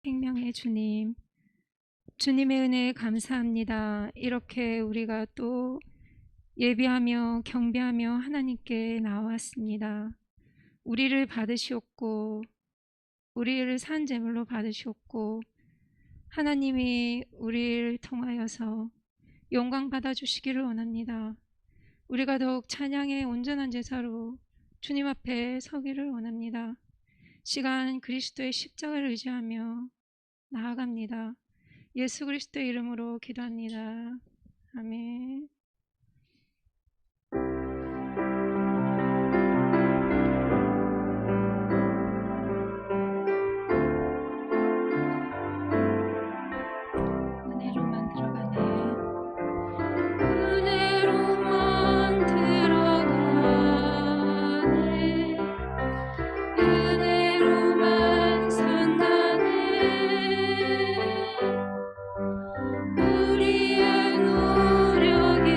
생명의 주님, 주님의 은혜에 감사합니다. 이렇게 우리가 또 예비하며 경배하며 하나님께 나왔습니다. 우리를 받으시옵고 우리를 산 제물로 받으시옵고 하나님이 우리를 통하여서 영광 받아주시기를 원합니다. 우리가 더욱 찬양의 온전한 제사로 주님 앞에 서기를 원합니다. 시간 그리스도의 십자가를 의지하며 나아갑니다. 예수 그리스도의 이름으로 기도합니다. 아멘. 은혜로만 들어가네. 은혜로만 들어가네. 은혜로만 산다네. 우리의 노력이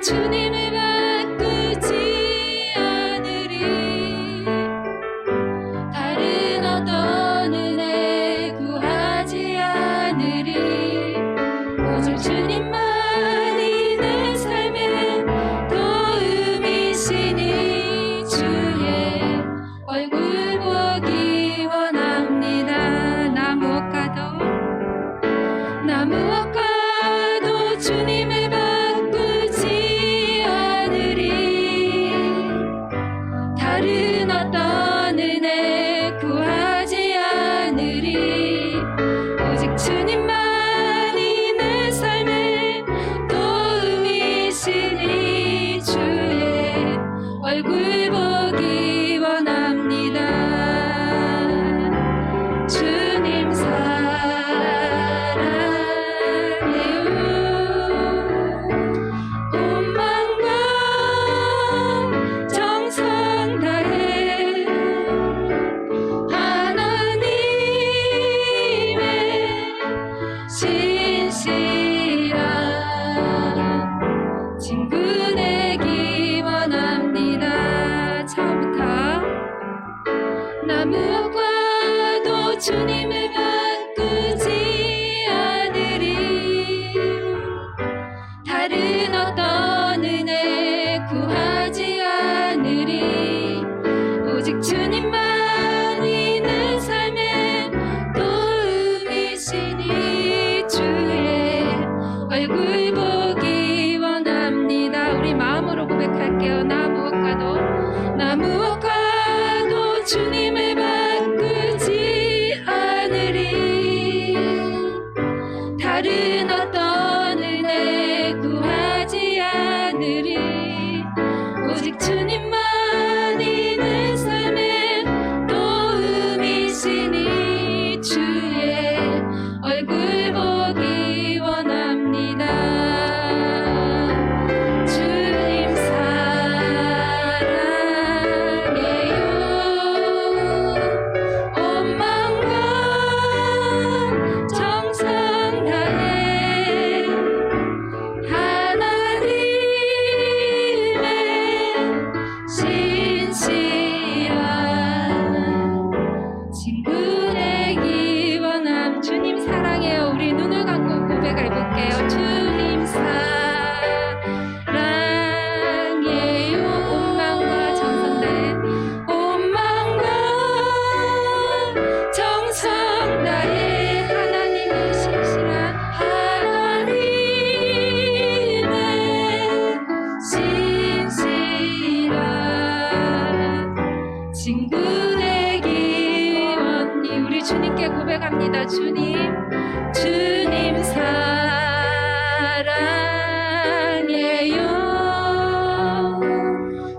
주님을 바꾸지 않으리. 다른 어떤 은혜 구하지 않으리. 오직 주님만이 내 삶의 도움이시니 주의 얼굴 보기 원합니다. 나 무엇과도 주님을 바꾸지 않으리. 다른 어떤 은혜 구하지 않으리. 오직 주님만이 내 삶의 도움이시니 주의 얼굴 보기 원합니다. 주님 사랑해요. 온 마음과 정성 다해 하나님의 신실한 친구 되기 원합니다. 처음부터 나 무엇과도 주님을 바꾸지 않으리. 다른 어떤 은혜 구하지 않으리. 오직 주님만이 내 삶의 도움이시니 주의 얼굴 보기 원합니다. 우리 마음으로 고백할게요. 나 무엇과도 주님을 바꾸지 않으리. 다른 어떤 은혜 구하지 않으리. 오직 주님만이 내 삶의 도움이시니 주의 얼굴 보기 원합니다. 주님 사랑해요. 온 마음과 정성 다해 하나님의 신실한 친구 되기 원함. 주님 사랑해요. 우리 눈을 감고 고백해 볼게요. 주님 사랑해요. 온 마음과 정성 다해 온 마음과 정성 다해 하나님의 신실한 친구 되기 원니. 우리 주님께 고백합니다. 주님 사랑해요.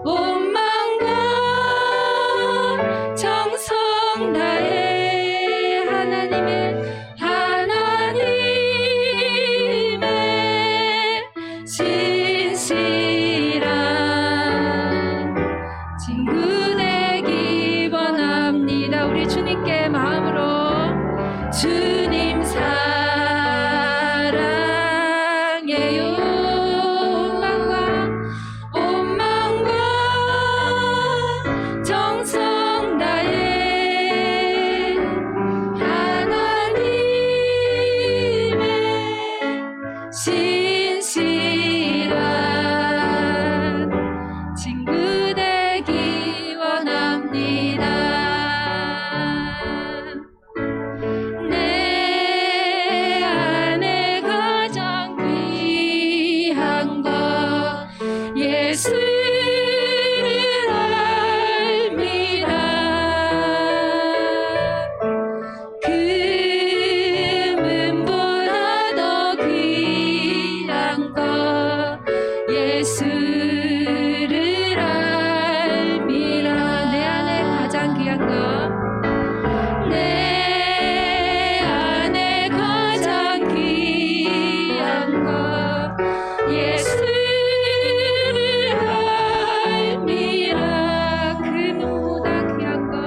온 마음과 정성 다해 하나님의 신실한 친구 되기 원합니다. 우리 주님께 마음으로 주님 사랑해요. 온 마음과 정성 다해 하나님의 신실한 친구 되기 원합니다. 내 안에 가장 귀한 것 예수를 알미라. 금은보다 더 귀한 것 예수를 알미라. 내 안에 가장 귀한 것 내 안에 가장 귀한 것 예수를 알미라. 금은보다 귀한 것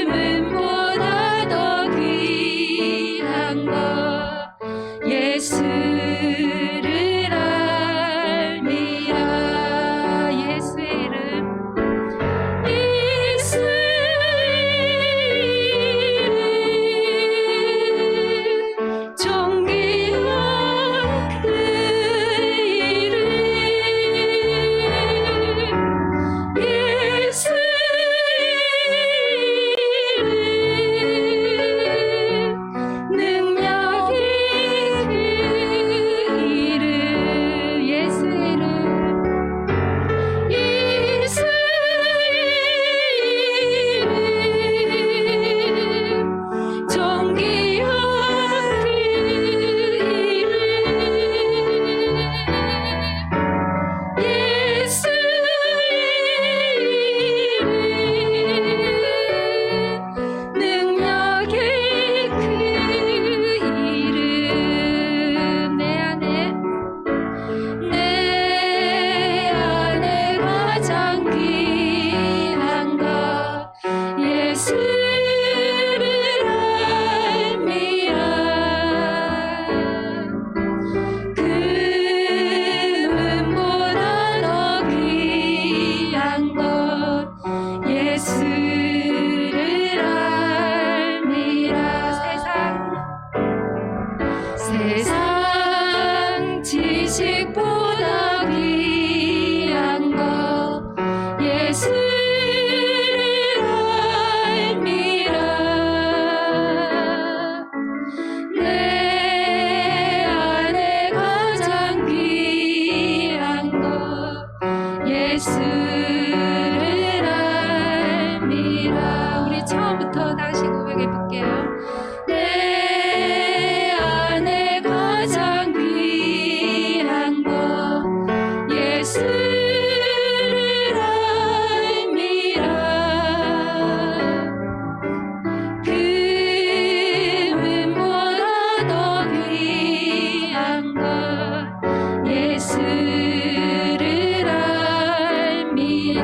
금은보다 더 귀한 것 예수를 지식보다 귀한 것 예수를 알미라. 내 안에 가장 귀한 것 예수를 알미라. 우리 처음부터 다시 고백해 볼게요. 내 안에 가장 귀한 것 예수를 알미라. 금은보다 더 귀한 것 예수를 알미라.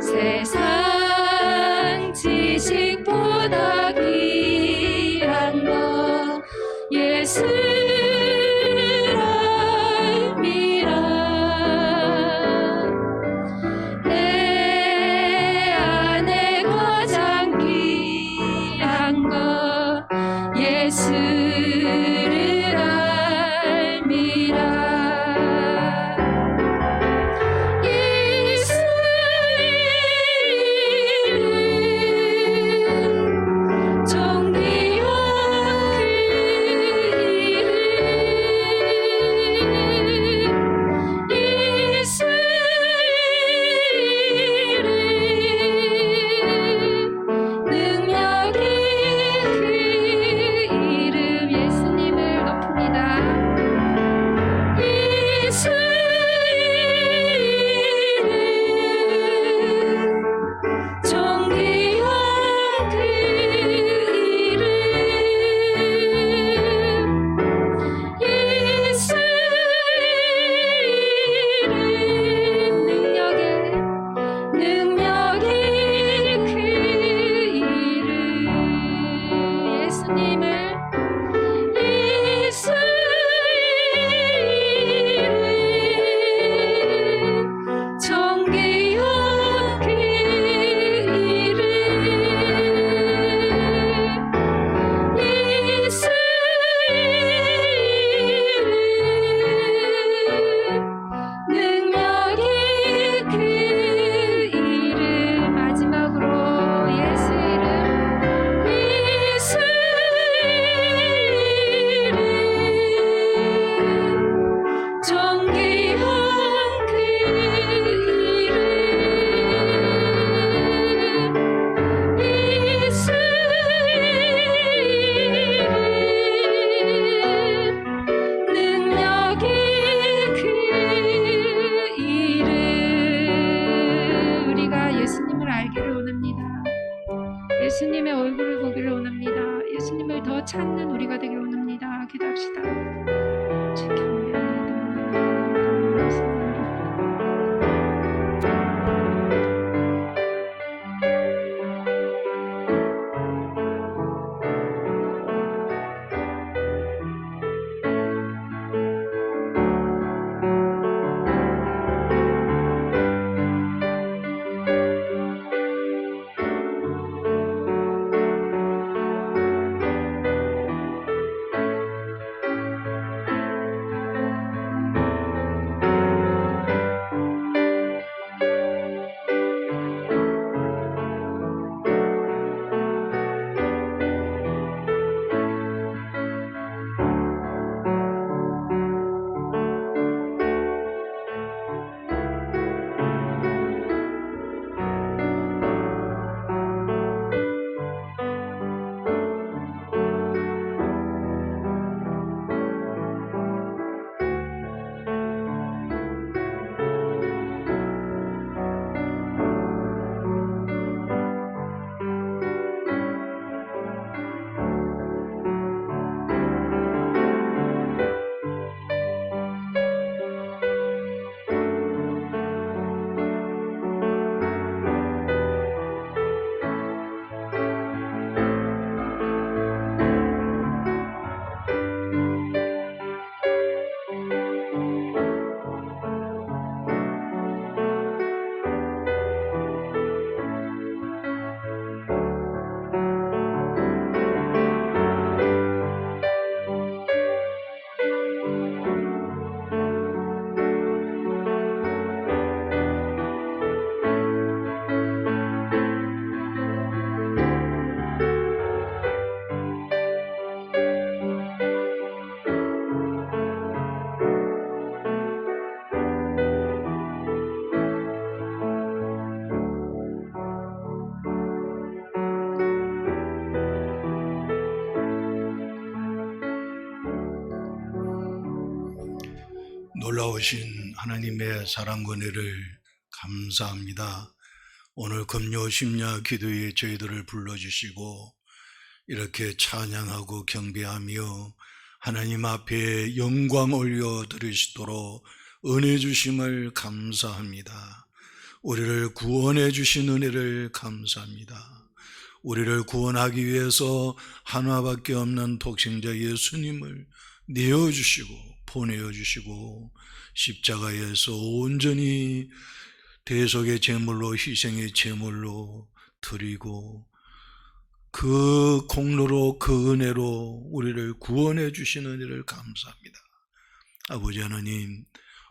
세상 지식보다 귀한 것 예수를 알미라. 내 안에 가장 귀한 것 예수를 알미라. 예수님의 얼굴을 보기를 원합니다. 예수님을 더 찾는 우리가 되길 원합니다. 기도합시다. 놀라우신 하나님의 사랑과 은혜를 감사합니다. 오늘 금요 심야 기도에 저희들을 불러주시고 이렇게 찬양하고 경배하며 하나님 앞에 영광 올려 드리시도록 은혜 주심을 감사합니다. 우리를 구원해 주신 은혜를 감사합니다. 우리를 구원하기 위해서 하나밖에 없는 독생자 예수님을 내어주시고 보내어주시고 십자가에서 온전히 대속의 제물로 희생의 제물로 드리고 그 공로로 그 은혜로 우리를 구원해 주시는 은혜를 감사합니다. 아버지 하나님,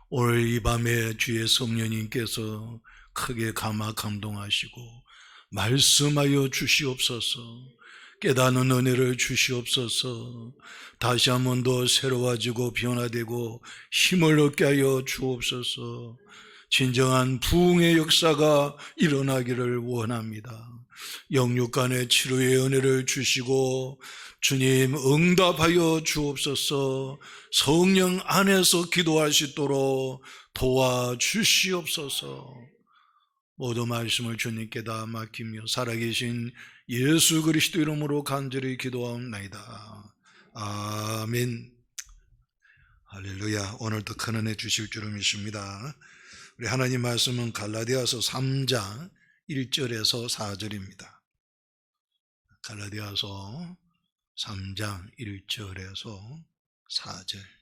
오늘 이 밤에 주의 성령님께서 크게 감화 감동하시고 말씀하여 주시옵소서. 깨닫는 은혜를 주시옵소서. 다시 한 번 더 새로워지고 변화되고 힘을 얻게 하여 주옵소서. 진정한 부흥의 역사가 일어나기를 원합니다. 영육간의 치료의 은혜를 주시고 주님 응답하여 주옵소서. 성령 안에서 기도할 수 있도록 도와주시옵소서. 모든 말씀을 주님께 다 맡기며 살아계신 예수 그리스도 이름으로 간절히 기도하옵나이다. 아멘. 할렐루야. 오늘도 큰 은혜 주실 줄을 믿습니다. 우리 하나님 말씀은 갈라디아서 3장 1절에서 4절입니다. 갈라디아서 3장 1절에서 4절.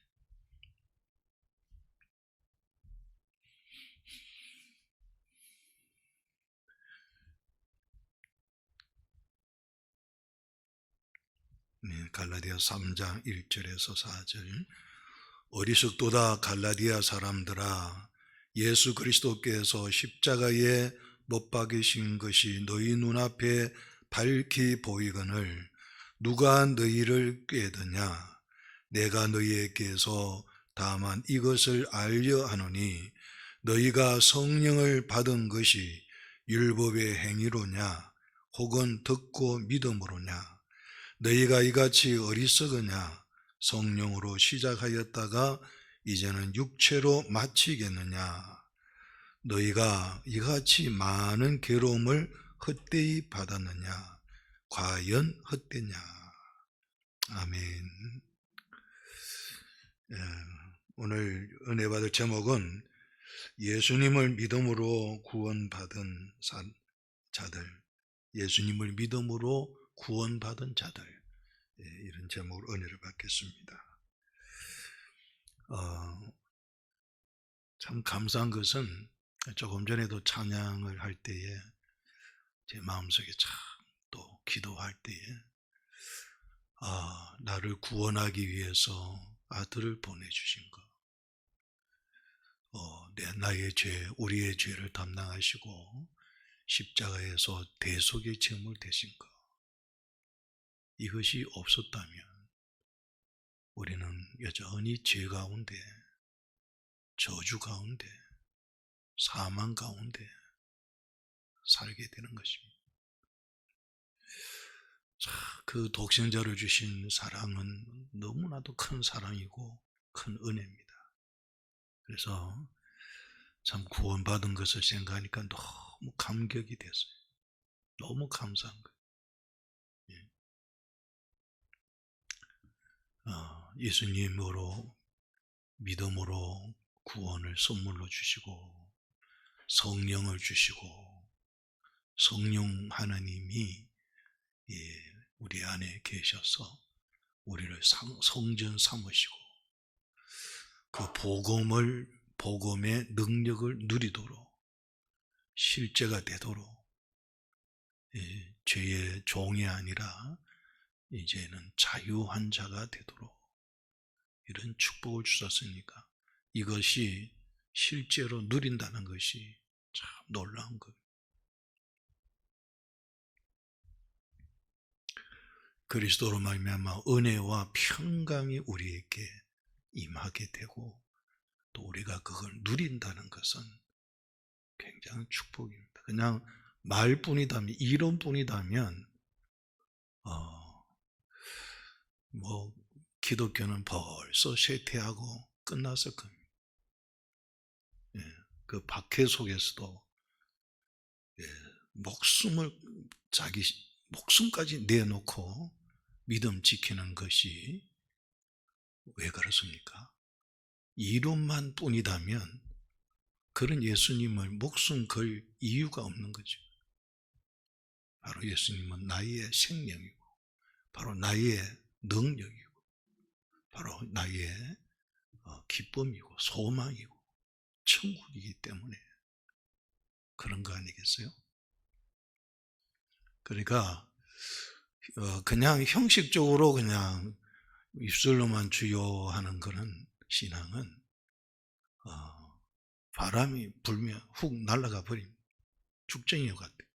갈라디아 3장 1절에서 4절. 어리석도다 갈라디아 사람들아, 예수 그리스도께서 십자가에 못 박이신 것이 너희 눈앞에 밝히 보이거늘 누가 너희를 꾀드냐? 내가 너희에게서 다만 이것을 알려 하노니 너희가 성령을 받은 것이 율법의 행위로냐 혹은 듣고 믿음으로냐? 너희가 이같이 어리석으냐? 성령으로 시작하였다가 이제는 육체로 마치겠느냐? 너희가 이같이 많은 괴로움을 헛되이 받았느냐? 과연 헛되냐? 아멘. 오늘 은혜 받을 제목은 예수님을 믿음으로 구원받은 자들, 예수님을 믿음으로 구원받은 자들, 이런 제목으로 은혜를 받겠습니다. 참 감사한 것은 조금 전에도 찬양을 할 때에 제 마음속에 참 또 기도할 때에 나를 구원하기 위해서 아들을 보내주신 것, 나의 죄, 우리의 죄를 담당하시고 십자가에서 대속의 제물 되신 것, 이것이 없었다면 우리는 여전히 죄 가운데, 저주 가운데, 사망 가운데 살게 되는 것입니다. 그 독생자를 주신 사랑은 너무나도 큰 사랑이고 큰 은혜입니다. 그래서 참 구원받은 것을 생각하니까 너무 감격이 됐어요. 너무 감사한 거예요. 예수님으로 믿음으로 구원을 선물로 주시고 성령을 주시고 성령 하나님이 우리 안에 계셔서 우리를 성전 삼으시고 그 복음의 능력을 누리도록 실제가 되도록 죄의 종이 아니라 이제는 자유한 자가 되도록 이런 축복을 주셨으니까 이것이 실제로 누린다는 것이 참 놀라운 거예요. 그리스도로 말미암아 은혜와 평강이 우리에게 임하게 되고 또 우리가 그걸 누린다는 것은 굉장한 축복입니다. 그냥 말뿐이다면, 이론뿐이다면 기독교는 벌써 쇠퇴하고 끝났을 겁니다. 그 박해 속에서도 자기 목숨까지 내놓고 믿음 지키는 것이 왜 그렇습니까? 이론만 뿐이다면 그런 예수님을 목숨 걸 이유가 없는 거죠. 바로 예수님은 나의 생명이고, 바로 나의 능력이고, 바로 나의 기쁨이고, 소망이고, 천국이기 때문에 그런 거 아니겠어요? 그러니까 그냥 형식적으로 그냥 입술로만 주요하는 그런 신앙은 바람이 불면 훅 날아가 버린 죽정이와 같아요.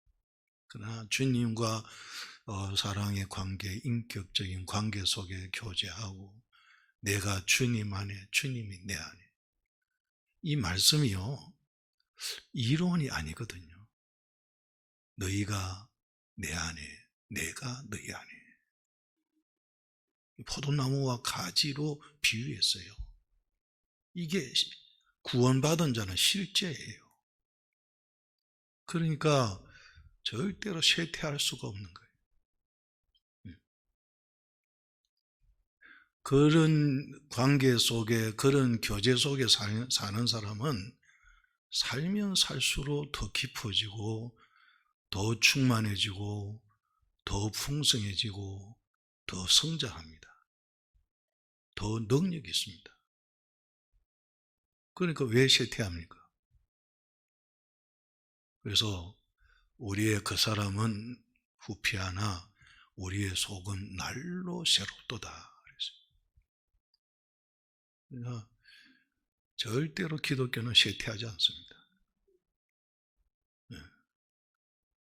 그러나 주님과 사랑의 관계, 인격적인 관계 속에 교제하고 내가 주님 안에, 주님이 내 안에, 이 말씀이요 이론이 아니거든요. 너희가 내 안에, 내가 너희 안에. 포도나무와 가지로 비유했어요. 이게 구원받은 자는 실제예요. 그러니까 절대로 쇠퇴할 수가 없는 거예요. 그런 관계 속에, 그런 교제 속에 사는 사람은 살면 살수록 더 깊어지고, 더 충만해지고, 더 풍성해지고, 더 성장합니다. 더 능력이 있습니다. 그러니까 왜 쇠퇴합니까? 그래서 우리의 그 사람은 후피하나 우리의 속은 날로 새롭도다. 그러니까 절대로 기독교는 쇠퇴하지 않습니다.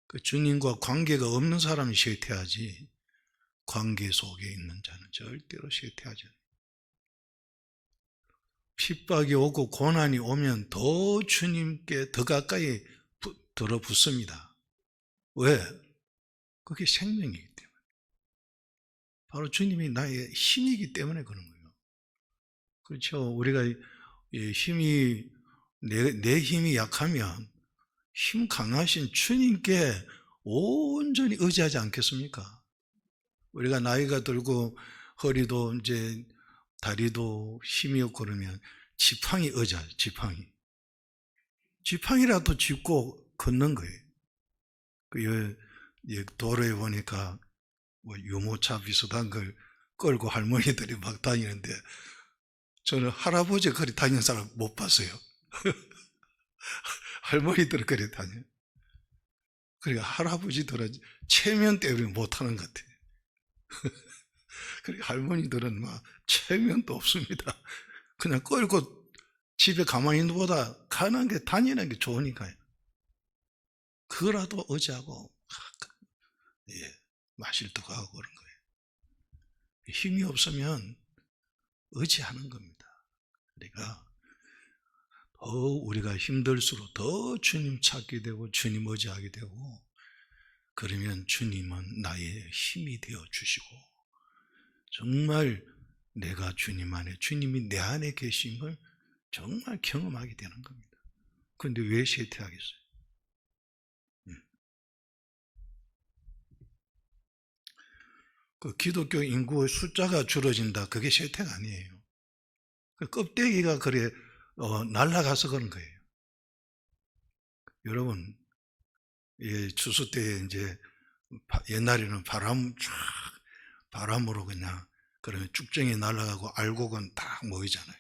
그 주님과 관계가 없는 사람이 쇠퇴하지, 관계 속에 있는 자는 절대로 쇠퇴하지 않아요. 핍박이 오고 고난이 오면 더 주님께 더 가까이 들어붙습니다. 왜? 그게 생명이기 때문에. 바로 주님이 나의 힘이기 때문에 그런 거예요. 그렇죠. 우리가 힘이, 내 힘이 약하면 힘 강하신 주님께 온전히 의지하지 않겠습니까? 우리가 나이가 들고 허리도 이제 다리도 힘이 없고 그러면 지팡이 의자요, 지팡이. 지팡이라도 짚고 걷는 거예요. 도로에 보니까 뭐 유모차 비슷한 걸 끌고 할머니들이 막 다니는데 저는 할아버지 그리 다니는 사람 못 봤어요. 할머니들은 그리 다녀요. 그러니까 할아버지들은 체면 때문에 못하는 것 같아요. 그러니까 할머니들은 막 체면도 없습니다. 그냥 끌고 집에 가만히 있는 것보다 가는 게, 다니는 게 좋으니까요. 그거라도 의지하고 마실도 가고 그런 거예요. 힘이 없으면 의지하는 겁니다. 그러니까 더 우리가 힘들수록 더 주님 찾게 되고 주님 의지하게 되고, 그러면 주님은 나의 힘이 되어 주시고 정말 내가 주님 안에, 주님이 내 안에 계심을 정말 경험하게 되는 겁니다. 그런데 왜 쇠퇴하겠어요? 그 기독교 인구의 숫자가 줄어진다, 그게 쇠퇴가 아니에요. 그 껍데기가 그래 날아가서 그런 거예요. 여러분, 추수 때 이제 옛날에는 바람으로 그냥 그러면 쭉정이 날아가고 알곡은 다 모이잖아요.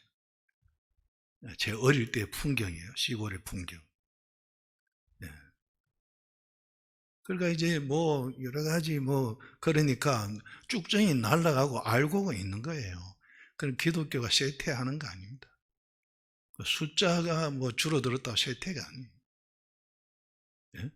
제 어릴 때 풍경이에요. 시골의 풍경. 그러니까 이제 뭐 여러 가지 그러니까 쭉정이 날아가고 알곡은 있는 거예요. 그럼 기독교가 쇠퇴하는 거 아닙니다. 숫자가 줄어들었다고 쇠퇴가 아니에요. 예?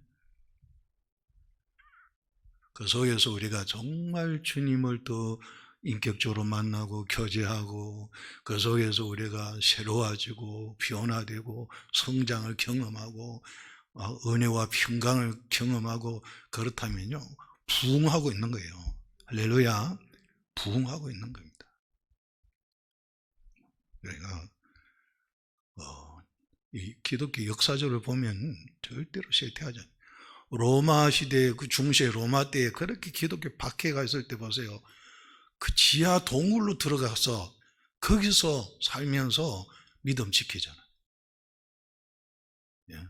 그 속에서 우리가 정말 주님을 더 인격적으로 만나고 교제하고, 그 속에서 우리가 새로워지고 변화되고 성장을 경험하고 은혜와 평강을 경험하고, 그렇다면요 부흥하고 있는 거예요. 할렐루야. 부흥하고 있는 겁니다. 그러니까 이 기독교 역사적으로 보면 절대로 쇠퇴하지 않아요. 로마 시대, 그 중세 로마 때에 그렇게 기독교 박해가 있을 때 보세요. 그 지하 동굴로 들어가서 거기서 살면서 믿음 지키잖아요. 예.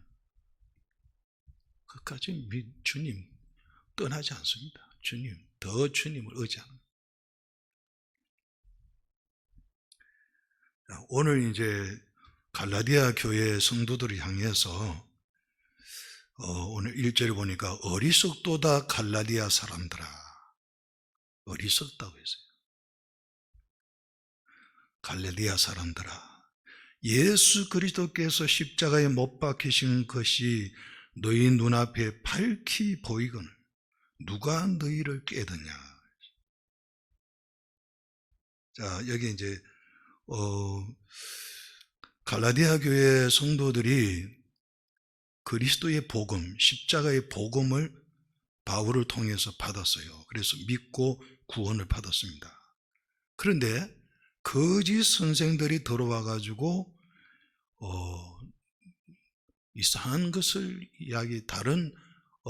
그까지 주님 떠나지 않습니다. 주님, 더 주님을 의지하는. 오늘 이제 갈라디아 교회 성도들을 향해서 오늘 1절에 보니까 어리석도다 갈라디아 사람들아. 어리석다고 했어요. 갈라디아 사람들아. 예수 그리스도께서 십자가에 못 박히신 것이 너희 눈앞에 밝히 보이거늘 누가 너희를 깨드냐. 자, 여기 이제 갈라디아 교회 성도들이 그리스도의 복음, 십자가의 복음을 바울을 통해서 받았어요. 그래서 믿고 구원을 받았습니다. 그런데 거짓 선생들이 들어와 가지고 이상한 것을 다른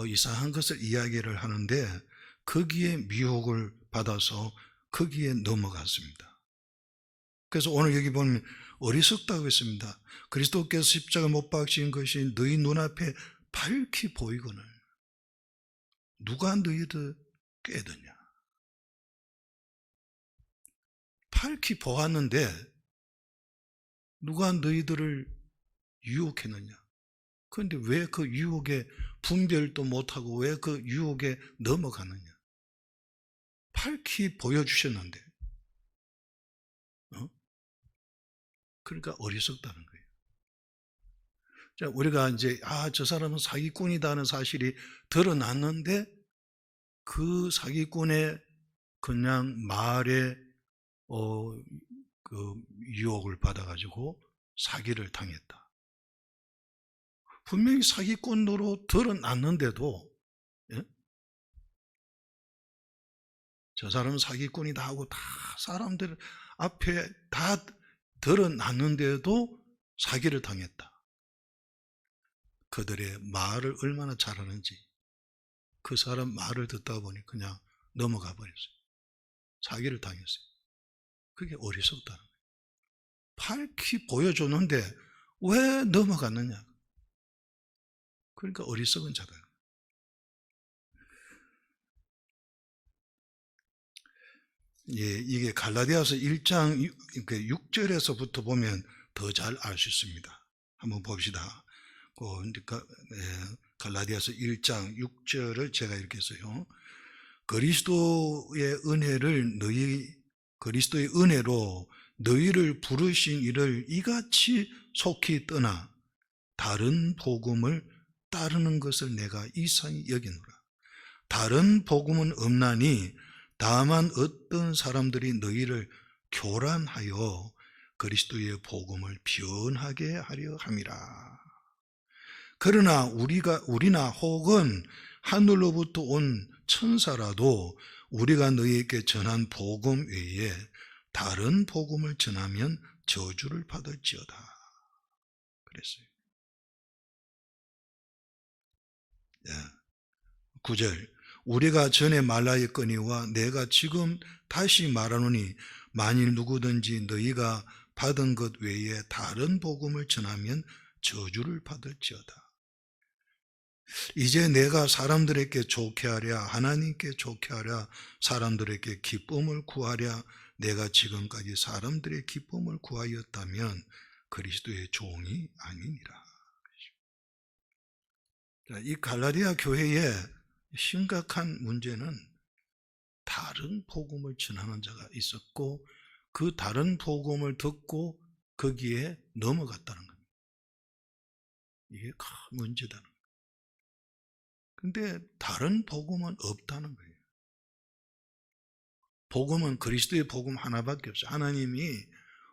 이상한 것을 이야기를 하는데 거기에 미혹을 받아서 거기에 넘어갔습니다. 그래서 오늘 여기 보면 어리석다고 했습니다. 그리스도께서 십자가 못 박히신 것이 너희 눈앞에 밝히 보이거늘 누가 너희들 깨드냐. 밝히 보았는데 누가 너희들을 유혹했느냐. 그런데 왜 그 유혹에 분별도 못하고 왜 그 유혹에 넘어가느냐. 밝히 보여주셨는데 그러니까 어리석다는 거예요. 자, 우리가 이제 저 사람은 사기꾼이다는 사실이 드러났는데 그 사기꾼의 그냥 말에 그 유혹을 받아가지고 사기를 당했다. 분명히 사기꾼으로 드러났는데도 저 사람은 사기꾼이다 하고 다 사람들 앞에 다 드러났는데도 사기를 당했다. 그들의 말을 얼마나 잘하는지 그 사람 말을 듣다 보니 그냥 넘어가 버렸어요. 사기를 당했어요. 그게 어리석다는 거예요. 밝히 보여줬는데 왜 넘어갔느냐. 그러니까 어리석은 자다. 예, 이게 갈라디아서 1장 6절에서부터 보면 더 잘 알 수 있습니다. 한번 봅시다. 갈라디아서 1장 6절을 제가 이렇게 써요. 그리스도의 은혜로 너희를 부르신 이를 이같이 속히 떠나 다른 복음을 따르는 것을 내가 이상히 여기노라. 다른 복음은 없나니 다만 어떤 사람들이 너희를 교란하여 그리스도의 복음을 변하게 하려 함이라. 그러나 우리나 혹은 하늘로부터 온 천사라도 우리가 너희에게 전한 복음 외에 다른 복음을 전하면 저주를 받을지어다. 그랬어요. 9절 우리가 전에 말하였거니와 내가 지금 다시 말하노니 만일 누구든지 너희가 받은 것 외에 다른 복음을 전하면 저주를 받을지어다. 이제 내가 사람들에게 좋게 하랴 하나님께 좋게 하랴 사람들에게 기쁨을 구하랴 내가 지금까지 사람들의 기쁨을 구하였다면 그리스도의 종이 아니니라. 이 갈라디아 교회의 심각한 문제는 다른 복음을 전하는 자가 있었고 그 다른 복음을 듣고 거기에 넘어갔다는 겁니다. 이게 큰 문제다는 거예요. 근데 다른 복음은 없다는 거예요. 복음은 그리스도의 복음 하나밖에 없어요. 하나님이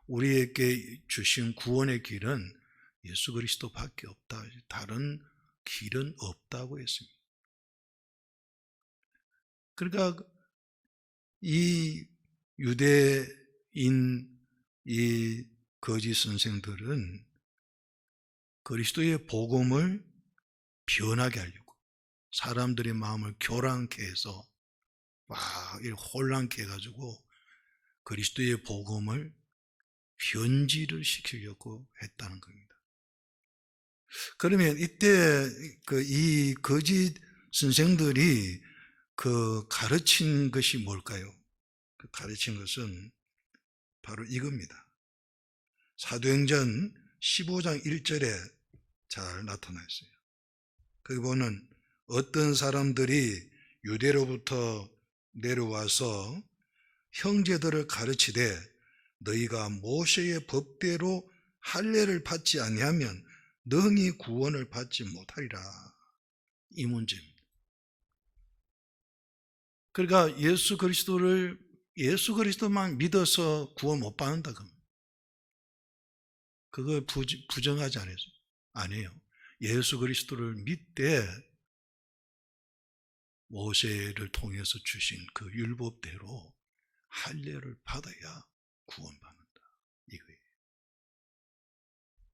우리에게 주신 구원의 길은 예수 그리스도밖에 없다. 다른 길은 없다고 했습니다. 그러니까 이 유대인 이 거짓 선생들은 그리스도의 복음을 변하게 하려고 사람들의 마음을 교란케 해서 막 혼란케 해가지고 그리스도의 복음을 변질을 시키려고 했다는 겁니다. 그러면 이때 이 거짓 선생들이 가르친 것이 뭘까요? 가르친 것은 바로 이겁니다. 사도행전 15장 1절에 잘 나타나 있어요. 거기 보면 어떤 사람들이 유대로부터 내려와서 형제들을 가르치되 너희가 모세의 법대로 할례를 받지 아니하면 능히 구원을 받지 못하리라. 이 문제입니다. 그러니까 예수 그리스도만 믿어서 구원 못 받는다. 그걸 부정하지 아니에요. 예수 그리스도를 믿되 모세를 통해서 주신 그 율법대로 할례를 받아야 구원받는다. 이거예요.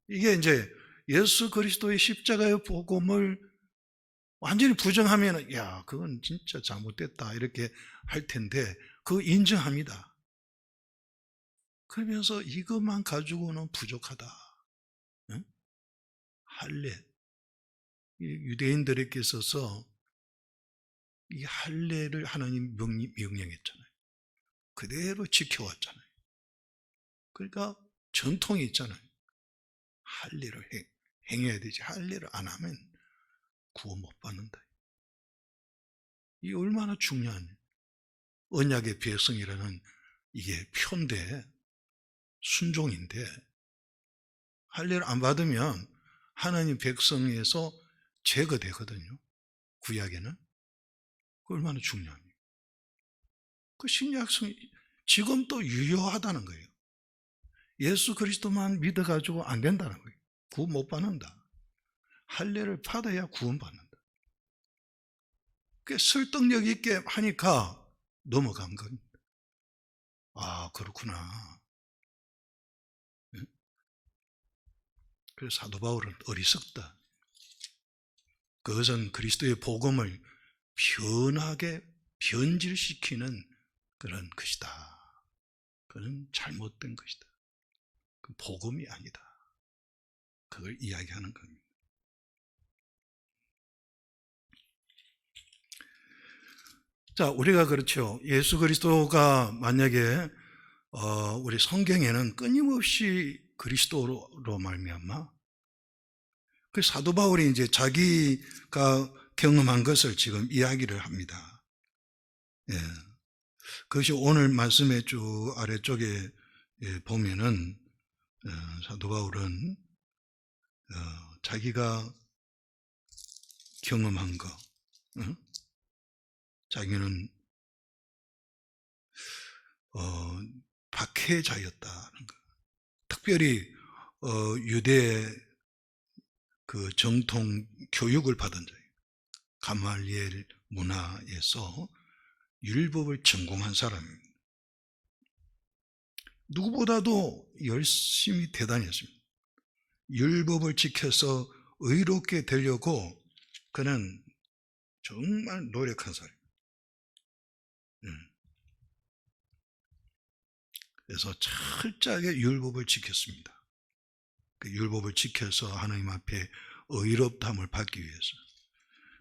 이게 이제 예수 그리스도의 십자가의 복음을 완전히 부정하면 야, 그건 진짜 잘못됐다 이렇게 할 텐데 그거 인정합니다. 그러면서 이것만 가지고는 부족하다. 응? 할례. 유대인들에게 있어서 이 할례를 하나님 명령했잖아요. 그대로 지켜왔잖아요. 그러니까 전통이 있잖아요. 할례를 행해야 되지. 할례를 안 하면 구원 못 받는다. 이게 얼마나 중요한 언약의 백성이라는 이게 표인데 순종인데 할례를 안 받으면 하나님 백성에서 제거되거든요. 구약에는. 얼마나 중요합니까? 그 신약성이 지금 또 유효하다는 거예요. 예수 그리스도만 믿어가지고 안 된다는 거예요. 구원 못 받는다. 할례를 받아야 구원받는다. 그 설득력 있게 하니까 넘어간 겁니다. 아, 그렇구나. 그래서 사도 바울은 어리석다. 그것은 그리스도의 복음을 변하게 변질시키는 그런 것이다. 그건 잘못된 것이다. 그 복음이 아니다. 그걸 이야기하는 겁니다. 자, 우리가 그렇죠. 예수 그리스도가 만약에 우리 성경에는 끊임없이 그리스도로 말미암아 그 사도 바울이 이제 자기가 경험한 것을 지금 이야기를 합니다. 예. 그것이 오늘 말씀의 쭉 아래쪽에 보면은 사도 바울은 자기가 경험한 거, 자기는 박해자였다는 거. 특별히 유대 그 정통 교육을 받은 자예요. 가말리엘 문화에서 율법을 전공한 사람입니다. 누구보다도 열심히 대단했습니다. 율법을 지켜서 의롭게 되려고 그는 정말 노력한 사람입니다. 그래서 철저하게 율법을 지켰습니다. 그 율법을 지켜서 하나님 앞에 의롭다함을 받기 위해서.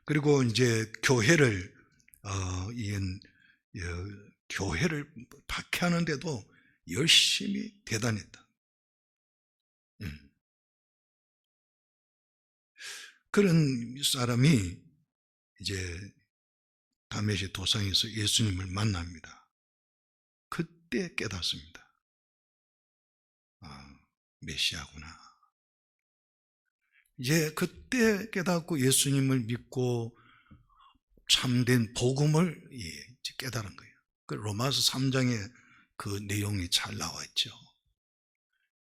그리고 이제 교회를 교회를 박해하는데도 열심히 대단했다. 그런 사람이 이제 다메섹 도상에서 예수님을 만납니다. 그때 깨닫습니다. 아, 메시아구나. 이제 그때 깨닫고 예수님을 믿고 참된 복음을 깨달은 거예요. 그 로마서 3장에 그 내용이 잘 나와 있죠.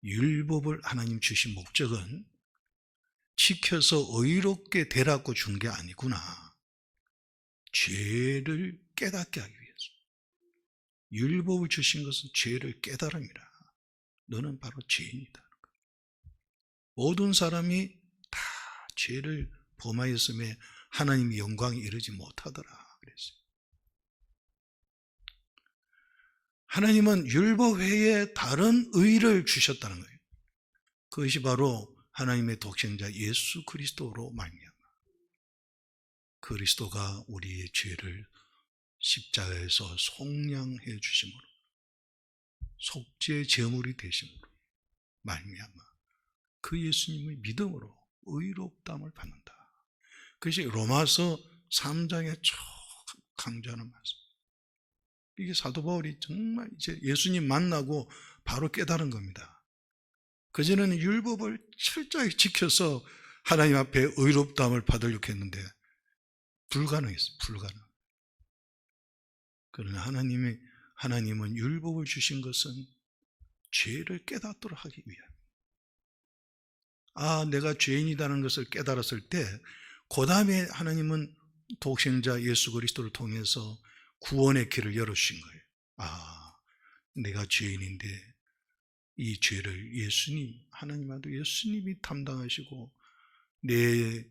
율법을 하나님 주신 목적은 지켜서 의롭게 되라고 준 게 아니구나. 죄를 깨닫게 하기 위해서. 율법을 주신 것은 죄를 깨달음이라. 너는 바로 죄인이다. 모든 사람이 죄를 범하였음에 하나님의 영광에 이르지 못하더라 그랬어요. 하나님은 율법 외에 다른 의를 주셨다는 거예요. 그것이 바로 하나님의 독생자 예수 그리스도로 말미암아 그리스도가 우리의 죄를 십자가에서 속량해 주심으로 속죄 제물이 되심으로 말미암아 그 예수님의 믿음으로 의롭다함을 받는다. 그것이 로마서 3장에 쭉 강조하는 말씀. 이게 사도 바울이 정말 이제 예수님 만나고 바로 깨달은 겁니다. 그전에는 율법을 철저히 지켜서 하나님 앞에 의롭다함을 받으려고 했는데 불가능했어요. 불가능. 그러나 하나님은 율법을 주신 것은 죄를 깨닫도록 하기 위함. 내가 죄인이라는 것을 깨달았을 때 그 다음에 하나님은 독생자 예수 그리스도를 통해서 구원의 길을 열어주신 거예요. 내가 죄인인데 이 죄를 하나님도 예수님이 담당하시고 내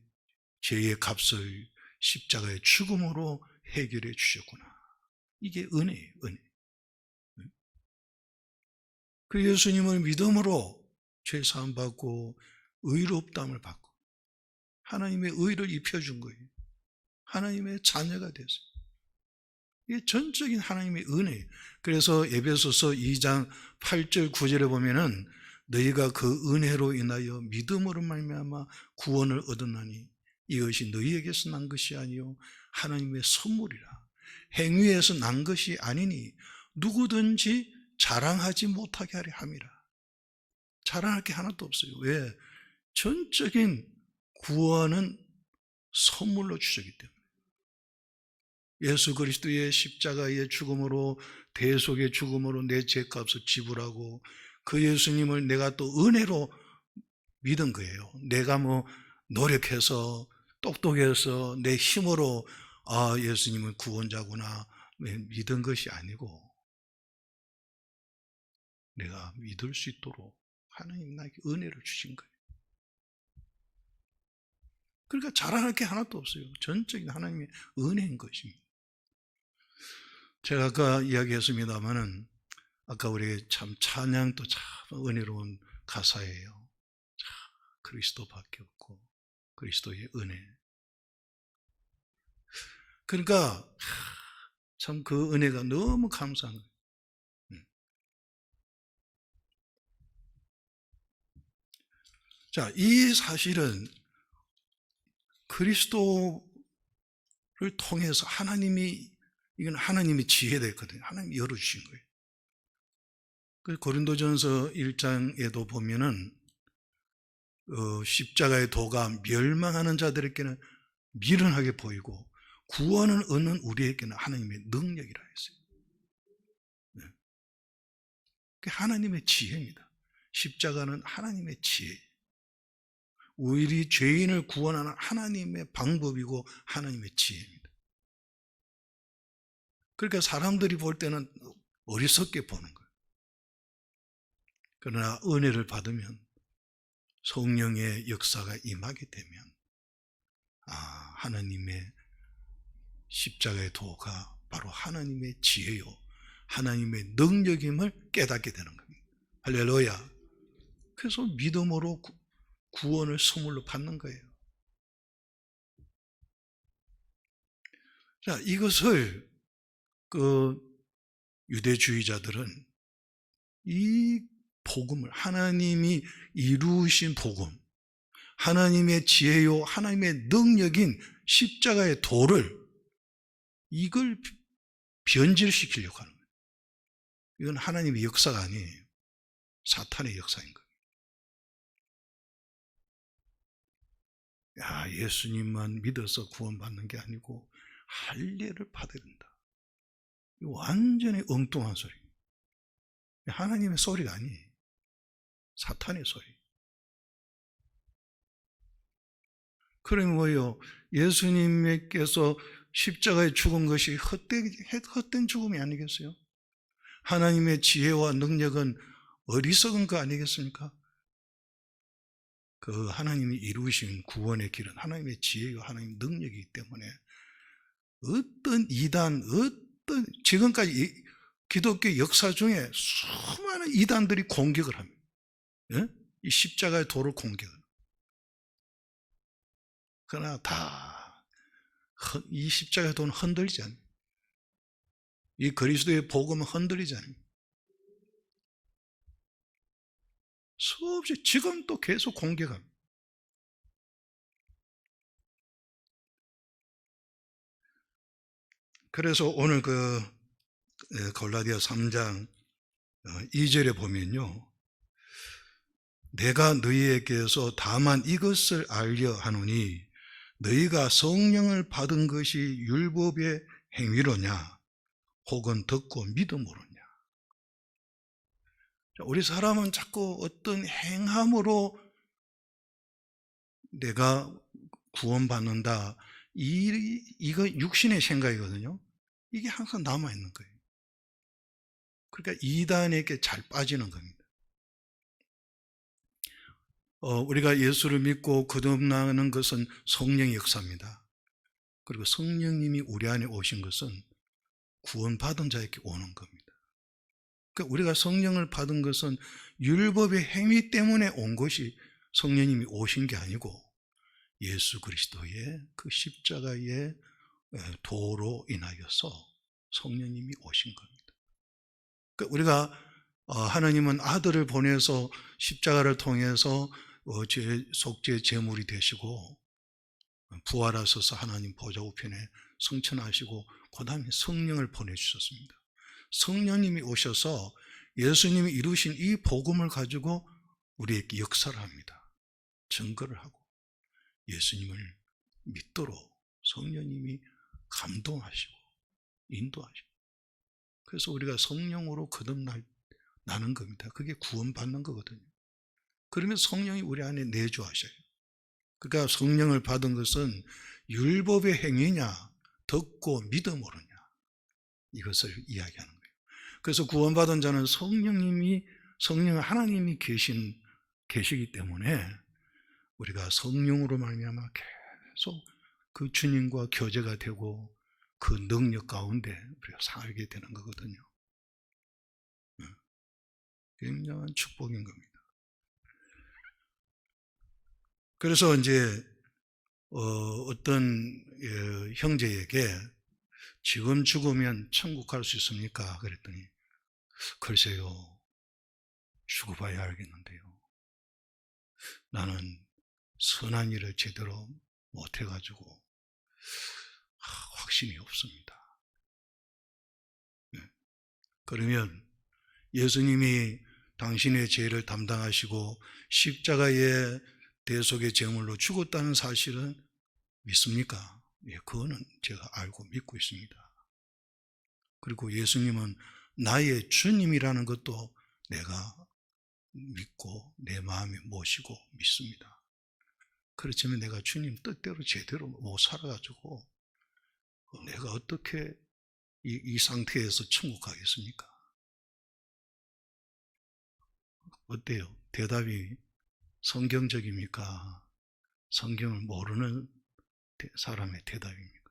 죄의 값을 십자가의 죽음으로 해결해 주셨구나. 이게 은혜예요, 은혜. 그 예수님을 믿음으로 죄 사함 받고 의롭다함을 받고 하나님의 의를 입혀준 거예요. 하나님의 자녀가 됐어요. 이게 전적인 하나님의 은혜예요. 그래서 에베소서 2장 8절 9절에 보면은 너희가 그 은혜로 인하여 믿음으로 말미암아 구원을 얻었나니 이것이 너희에게서 난 것이 아니요 하나님의 선물이라. 행위에서 난 것이 아니니 누구든지 자랑하지 못하게 하려 함이라. 자랑할 게 하나도 없어요. 왜? 전적인 구원은 선물로 주셨기 때문에. 예수 그리스도의 십자가의 죽음으로 대속의 죽음으로 내 죄값을 지불하고 그 예수님을 내가 또 은혜로 믿은 거예요. 내가 노력해서 똑똑해서 내 힘으로 예수님은 구원자구나 믿은 것이 아니고 내가 믿을 수 있도록 하나님 나에게 은혜를 주신 거예요. 그러니까 자랑할 게 하나도 없어요. 전적인 하나님의 은혜인 것입니다. 제가 아까 이야기했습니다마는 아까 우리 참 찬양도 참 은혜로운 가사예요. 참 그리스도밖에 없고 그리스도의 은혜. 그러니까 참 그 은혜가 너무 감사한 거예요. 자, 이 사실은 그리스도를 통해서 이건 하나님의 지혜가 있거든요. 하나님이 열어주신 거예요. 그 고린도전서 1장에도 보면은 십자가의 도가 멸망하는 자들에게는 미련하게 보이고 구원을 얻는 우리에게는 하나님의 능력이라 했어요. 네. 그게 하나님의 지혜입니다. 십자가는 하나님의 지혜. 우리 죄인을 구원하는 하나님의 방법이고 하나님의 지혜입니다. 그러니까 사람들이 볼 때는 어리석게 보는 거예요. 그러나 은혜를 받으면 성령의 역사가 임하게 되면 하나님의 십자가의 도가 바로 하나님의 지혜요 하나님의 능력임을 깨닫게 되는 겁니다. 할렐루야. 그래서 믿음으로 구원을 선물로 받는 거예요. 자, 이것을 유대주의자들은 이 복음을 하나님이 이루신 복음, 하나님의 지혜요 하나님의 능력인 십자가의 도를 이걸 변질시키려고 하는 거예요. 이건 하나님의 역사가 아니에요. 사탄의 역사인 거예요. 예수님만 믿어서 구원받는 게 아니고 할례를 받아야 된다. 이거 완전히 엉뚱한 소리. 하나님의 소리가 아니에요. 사탄의 소리. 그러면 뭐예요? 예수님께서 십자가에 죽은 것이 헛된 죽음이 아니겠어요? 하나님의 지혜와 능력은 어리석은 거 아니겠습니까? 그 하나님이 이루신 구원의 길은 하나님의 지혜와 하나님의 능력이기 때문에 어떤 이단, 어떤 지금까지 기독교 역사 중에 수많은 이단들이 공격을 합니다. 예? 이 십자가의 도를 공격을. 그러나 이 십자가의 도는 흔들리지 않아요. 이 그리스도의 복음은 흔들리지 않아요. 수없이 지금도 계속 공격합니다. 그래서 오늘 갈라디아 3장 2절에 보면요. 내가 너희에게서 다만 이것을 알려 하노니 너희가 성령을 받은 것이 율법의 행위로냐 혹은 듣고 믿음으로냐. 우리 사람은 자꾸 어떤 행함으로 내가 구원받는다. 이거 육신의 생각이거든요. 이게 항상 남아있는 거예요. 그러니까 이단에게 잘 빠지는 겁니다. 우리가 예수를 믿고 거듭나는 것은 성령의 역사입니다. 그리고 성령님이 우리 안에 오신 것은 구원받은 자에게 오는 겁니다. 그러니까 우리가 성령을 받은 것은 율법의 행위 때문에 온 것이 성령님이 오신 게 아니고 예수 그리스도의 그 십자가의 도로 인하여서 성령님이 오신 겁니다. 그러니까 우리가 하나님은 아들을 보내서 십자가를 통해서 속죄 제물이 되시고 부활하셔서 하나님 보좌 우편에 승천하시고 그 다음에 성령을 보내주셨습니다. 성령님이 오셔서 예수님이 이루신 이 복음을 가지고 우리에게 역사를 합니다. 증거를 하고 예수님을 믿도록 성령님이 감동하시고 인도하시고 그래서 우리가 성령으로 거듭나는 겁니다. 그게 구원받는 거거든요. 그러면 성령이 우리 안에 내주하셔요. 그러니까 성령을 받은 것은 율법의 행위냐 듣고 믿음으로냐 이것을 이야기하는 거예요. 그래서 구원받은 자는 성령 하나님이 계시기 때문에 우리가 성령으로 말미암아 계속 그 주님과 교제가 되고 그 능력 가운데 우리가 살게 되는 거거든요. 굉장한 축복인 겁니다. 그래서 이제 어떤 형제에게 지금 죽으면 천국 갈 수 있습니까? 그랬더니 글쎄요, 죽어봐야 알겠는데요. 나는 선한 일을 제대로 못해가지고 확신이 없습니다. 그러면 예수님이 당신의 죄를 담당하시고 십자가의 대속의 제물로 죽었다는 사실은 믿습니까? 예, 그거는 제가 알고 믿고 있습니다. 그리고 예수님은 나의 주님이라는 것도 내가 믿고 내 마음에 모시고 믿습니다. 그렇지만 내가 주님 뜻대로 제대로 못 살아가지고 내가 어떻게 이 상태에서 천국 가겠습니까? 어때요? 대답이 성경적입니까? 성경을 모르는 사람의 대답입니까?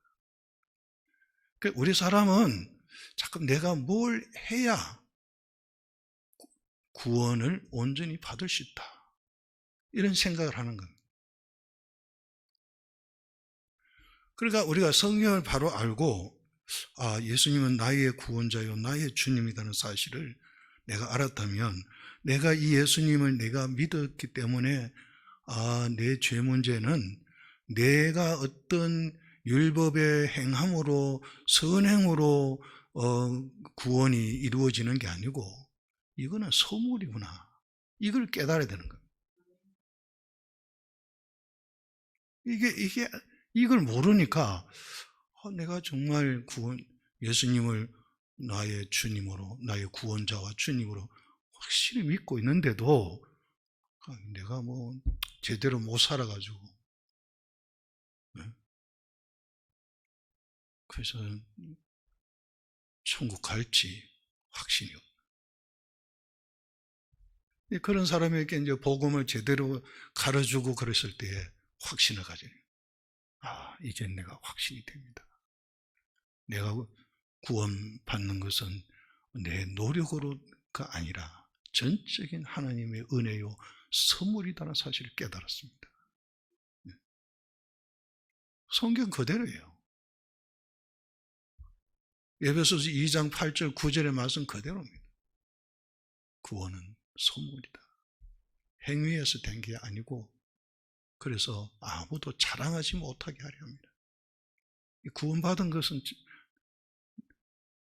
그러니까 우리 사람은 자꾸 내가 뭘 해야 구원을 온전히 받을 수 있다. 이런 생각을 하는 겁니다. 그러니까 우리가 성경을 바로 알고 예수님은 나의 구원자요 나의 주님이라는 사실을 내가 알았다면 내가 이 예수님을 내가 믿었기 때문에 내 죄 문제는 내가 어떤 율법의 행함으로 선행으로 구원이 이루어지는 게 아니고 이거는 선물이구나. 이걸 깨달아야 되는 거예요. 이걸 모르니까 내가 정말 예수님을 나의 주님으로 나의 구원자와 주님으로 확실히 믿고 있는데도 내가 제대로 못 살아가지고 그래서 천국 갈지 확신이 없다. 그런 사람에게 이제 복음을 제대로 가르쳐주고 그랬을 때에 확신을 가져요. 아, 이제 내가 확신이 됩니다. 내가 구원받는 것은 내 노력으로가 아니라 전적인 하나님의 은혜요 선물이다라는 사실을 깨달았습니다. 성경 그대로예요. 에베소서 2장 8절 9절의 말씀 그대로입니다. 구원은 선물이다. 행위에서 된 게 아니고, 그래서 아무도 자랑하지 못하게 하려 합니다. 구원받은 것은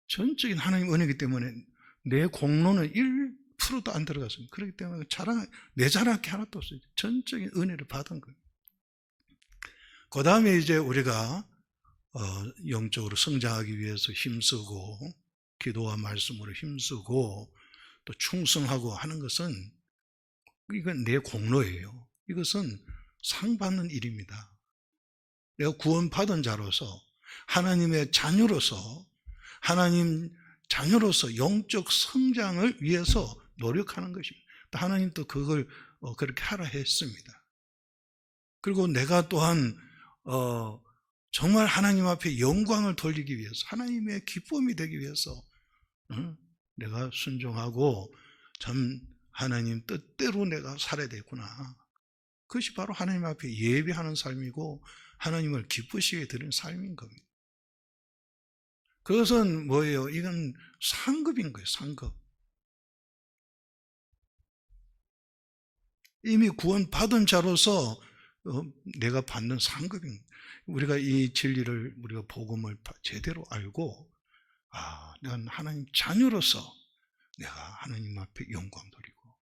전적인 하나님 은혜이기 때문에 내 공로는 1%도 안 들어갔습니다. 그렇기 때문에 내 자랑할 게 하나도 없어요. 전적인 은혜를 받은 거예요. 그 다음에 이제 우리가 영적으로 성장하기 위해서 힘쓰고 기도와 말씀으로 힘쓰고 또 충성하고 하는 것은 이건 내 공로예요. 이것은 상 받는 일입니다. 내가 구원받은 자로서 하나님의 자녀로서 하나님 자녀로서 영적 성장을 위해서 노력하는 것입니다. 하나님도 그걸 그렇게 하라 했습니다. 그리고 내가 또한 정말 하나님 앞에 영광을 돌리기 위해서 하나님의 기쁨이 되기 위해서 내가 순종하고 참 하나님 뜻대로 내가 살아야 되구나. 그것이 바로 하나님 앞에 예배하는 삶이고 하나님을 기쁘시게 드리는 삶인 겁니다. 그것은 뭐예요? 이건 상급인 거예요. 상급. 이미 구원받은 자로서 내가 받는 상급인 거예요. 우리가 이 진리를 우리가 복음을 제대로 알고 난 하나님 자녀로서 내가 하나님 앞에 영광 돌리고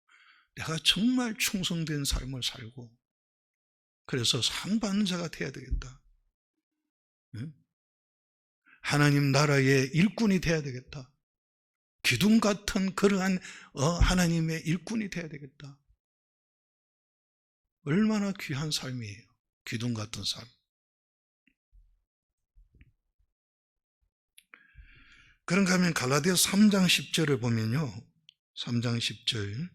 내가 정말 충성된 삶을 살고 그래서 상 받는 자가 돼야 되겠다. 하나님 나라의 일꾼이 돼야 되겠다. 기둥 같은 그러한 하나님의 일꾼이 돼야 되겠다. 얼마나 귀한 삶이에요. 기둥 같은 삶. 그런가 하면 갈라디아서 3장 10절을 보면요. 3장 10절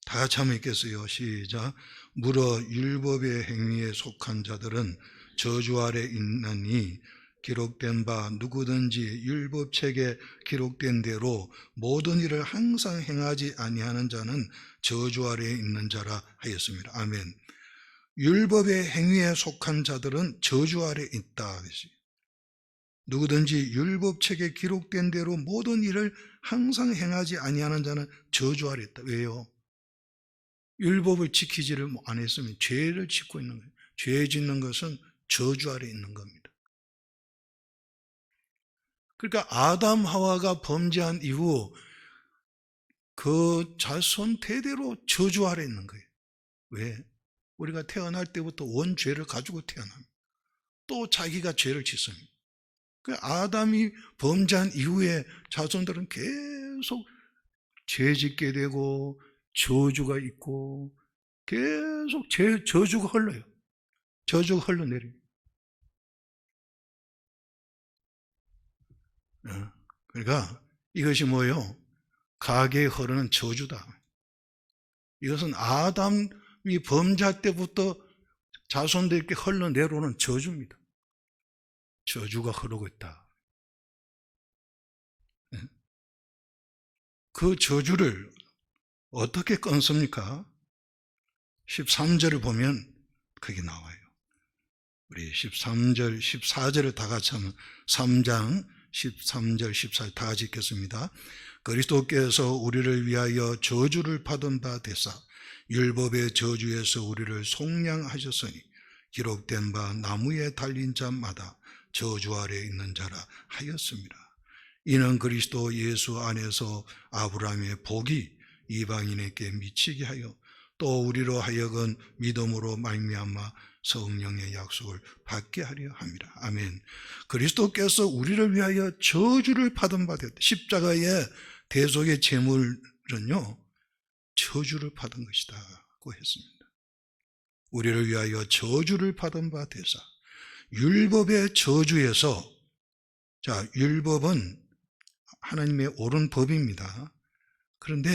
다 같이 한번 읽겠어요. 시작. 무릇 율법의 행위에 속한 자들은 저주 아래 있나니 기록된 바 누구든지 율법책에 기록된 대로 모든 일을 항상 행하지 아니하는 자는 저주 아래에 있는 자라 하였습니다. 아멘. 율법의 행위에 속한 자들은 저주 아래에 있다. 누구든지 율법책에 기록된 대로 모든 일을 항상 행하지 아니하는 자는 저주 아래에 있다. 왜요? 율법을 지키지를 안 했으면 죄를 짓고 있는 거예요. 죄 짓는 것은 저주 아래에 있는 겁니다. 그러니까 아담 하와가 범죄한 이후 그 자손 대대로 저주 아래에 있는 거예요. 왜? 우리가 태어날 때부터 원죄를 가지고 태어납니다. 또 자기가 죄를 짓습니다. 그 아담이 범죄한 이후에 자손들은 계속 죄 짓게 되고 저주가 있고 계속 저주가 흘러요. 저주가 흘러내려요. 그러니까 이것이 뭐예요? 가계에 흐르는 저주다. 이것은 아담이 범죄할 때부터 자손들에게 흘러내려오는 저주입니다. 저주가 흐르고 있다. 그 저주를 어떻게 끊습니까? 13절을 보면 그게 나와요. 우리 13절, 14절을 다 같이 하면 3장 13절, 14절 다 같이 읽겠습니다. 그리스도께서 우리를 위하여 저주를 받은 바 되사 율법의 저주에서 우리를 속량하셨으니 기록된 바 나무에 달린 자마다 저주 아래에 있는 자라 하였습니다. 이는 그리스도 예수 안에서 아브라함의 복이 이방인에게 미치게 하여 또 우리로 하여금 믿음으로 말미암아 성령의 약속을 받게 하려 함이라. 아멘. 그리스도께서 우리를 위하여 저주를 받은 바 되었다. 십자가의 대속의 제물은요 저주를 받은 것이다고 했습니다. 우리를 위하여 저주를 받은 바 되사 율법의 저주에서, 자, 율법은 하나님의 옳은 법입니다. 그런데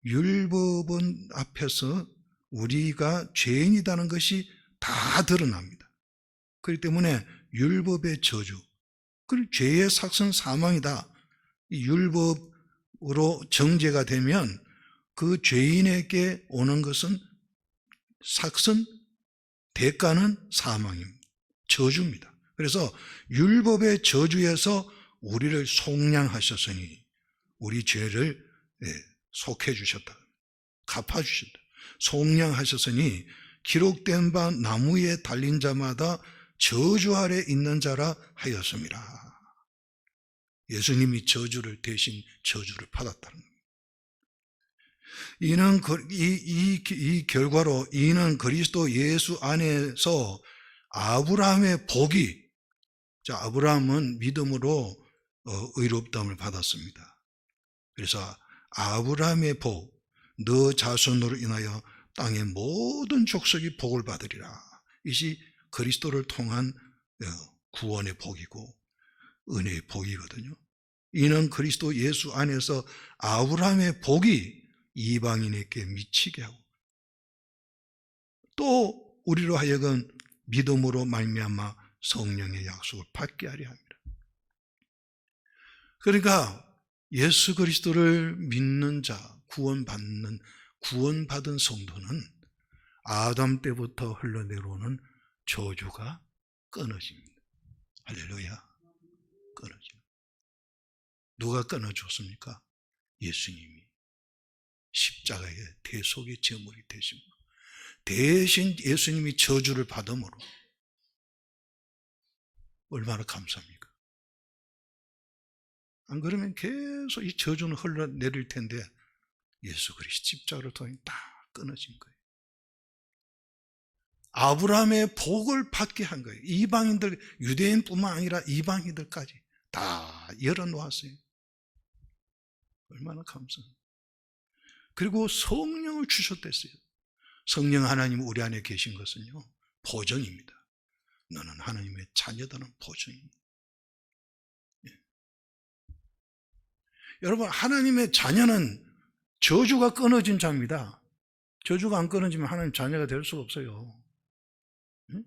율법은 앞에서 우리가 죄인이라는 것이 다 드러납니다. 그렇기 때문에 율법의 저주, 그리고 죄의 삭은 사망이다. 이 율법으로 정죄가 되면 그 죄인에게 오는 것은 삭은 대가는 사망입니다. 저주입니다. 그래서 율법의 저주에서 우리를 속량하셨으니 우리 죄를 속해 주셨다. 갚아 주셨다. 속량하셨으니 기록된 바 나무에 달린 자마다 저주 아래 있는 자라 하였습니다. 예수님이 저주를 대신 저주를 받았다는 겁니다. 이 결과로 이는 그리스도 예수 안에서 아브라함의 복이, 아브라함은 믿음으로 의롭다함을 받았습니다. 그래서 아브라함의 복, 너 자손으로 인하여 땅의 모든 족속이 복을 받으리라. 이것이 그리스도를 통한 구원의 복이고 은혜의 복이거든요. 이는 그리스도 예수 안에서 아브라함의 복이 이방인에게 미치게 하고 또 우리로 하여금 믿음으로 말미암아 성령의 약속을 받게 하려 합니다. 그러니까 예수 그리스도를 믿는 자, 구원받은 성도는 아담 때부터 흘러내려오는 저주가 끊어집니다. 할렐루야. 끊어집니다. 누가 끊어줬습니까? 예수님이 십자가의 대속의 제물이 되십니다. 대신 예수님이 저주를 받음으로 얼마나 감사합니까? 안 그러면 계속 이 저주는 흘러내릴 텐데 예수 그리스도 십자가를 통해 다 끊어진 거예요. 아브라함의 복을 받게 한 거예요. 이방인들, 유대인뿐만 아니라 이방인들까지 다 열어놓았어요. 얼마나 감사합니까? 그리고 성령을 주셨댔어요. 성령 하나님 우리 안에 계신 것은요, 보증입니다. 너는 하나님의 자녀다는 보증입니다. 예. 여러분, 하나님의 자녀는 저주가 끊어진 자입니다. 저주가 안 끊어지면 하나님 자녀가 될 수가 없어요. 예?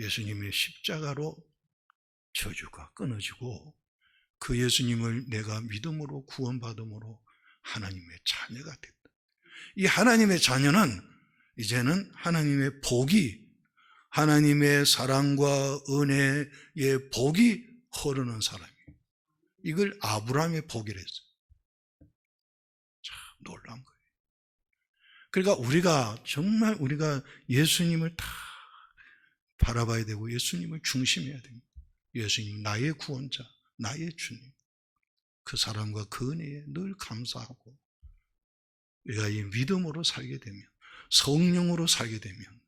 예수님의 십자가로 저주가 끊어지고 그 예수님을 내가 믿음으로 구원받음으로 하나님의 자녀가 됐다. 이 하나님의 자녀는 이제는 하나님의 복이, 하나님의 사랑과 은혜의 복이 흐르는 사람이에요. 이걸 아브라함의 복이라 했어요. 참 놀라운 거예요. 그러니까 우리가 예수님을 다 바라봐야 되고 예수님을 중심해야 됩니다. 예수님 나의 구원자, 나의 주님, 그 사랑과 그 은혜에 늘 감사하고 우리가 이 믿음으로 살게 되면, 성령으로 살게 되면